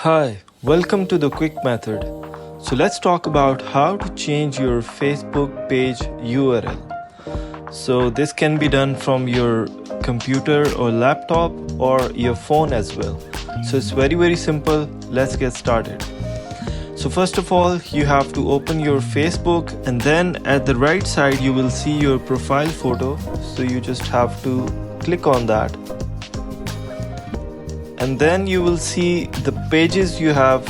Hi, welcome to the quick method. So let's talk about how to change your Facebook page URL. So this can be done from your computer or laptop or your phone as well. So it's very simple. Let's get started. So first of all, you have to open your Facebook, and then at the right side you will see your profile photo. So you just have to click on that. And then you will see the pages you have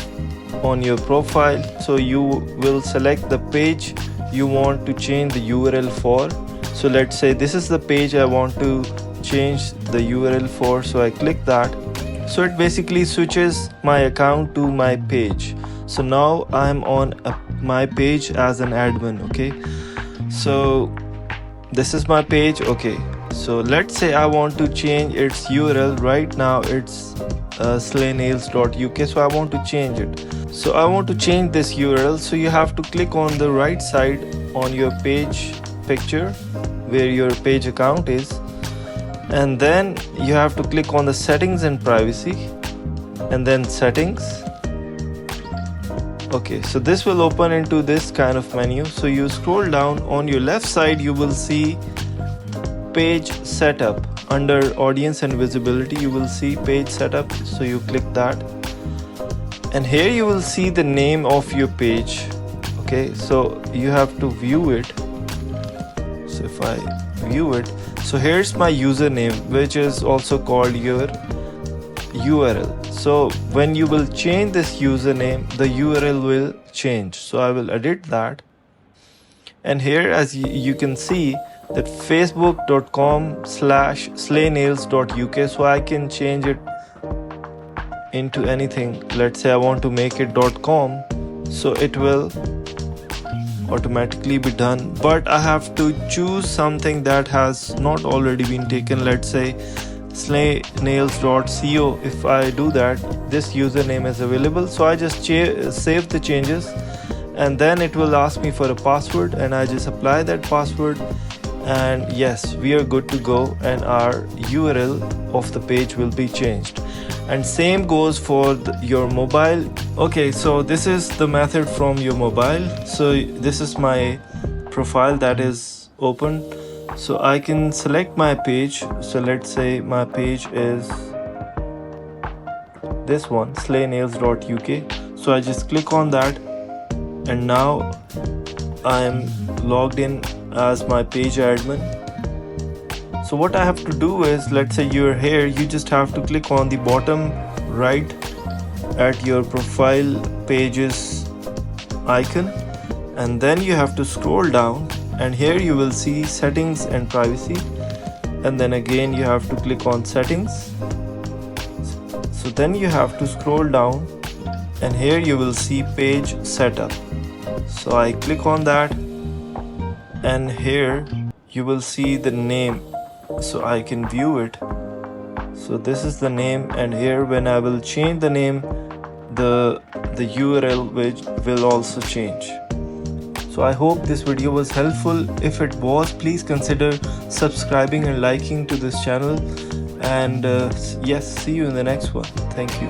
on your profile. So you will select the page you want to change the URL for. So let's say this is the page I want to change the URL for. So I click that. So it basically switches my account to my page. So now I'm on my page as an admin. Okay, so this is my page. Okay, so let's say I want to change its URL. Right now it's slaynails.uk, so I want to change it. So I want to change this URL. So you have to click on the right side on your page picture where your page account is, and then you have to click on the settings and privacy, and then settings. Okay, so this will open into this kind of menu. So you scroll down, on your left side you will see page setup. Under audience and visibility you will see page setup. So you click that, and here you will see the name of your page. Okay, so you have to view it. So if I view it, so here's my username, which is also called your URL. So when you will change this username, the URL will change. So I will edit that, and here as you can see that facebook.com/slaynails.uk. so I can change it into anything. Let's say I want to make it .com, so it will automatically be done, but I have to choose something that has not already been taken. Let's say slaynails.co. If I do that, this username is available. So I just save the changes, and then it will ask me for a password, and I just apply that password, and yes, we are good to go, and our URL of the page will be changed. And same goes for your mobile. Okay, so this is the method from your mobile. So this is my profile that is open. So I can select my page. So let's say my page is this one, slaynails.uk. So I just click on that, and now I am logged in as my page admin. So what I have to do is, let's say you're here, you just have to click on the bottom right at your profile pages icon, and then you have to scroll down, and here you will see settings and privacy, and then again you have to click on settings. So then you have to scroll down, and here you will see page setup. So I click on that, and here you will see the name, so I can view it. So this is the name, and here when I will change the name, the URL which will also change. So I hope this video was helpful. If it was, please consider subscribing and liking to this channel, and yes, see you in the next one. Thank you.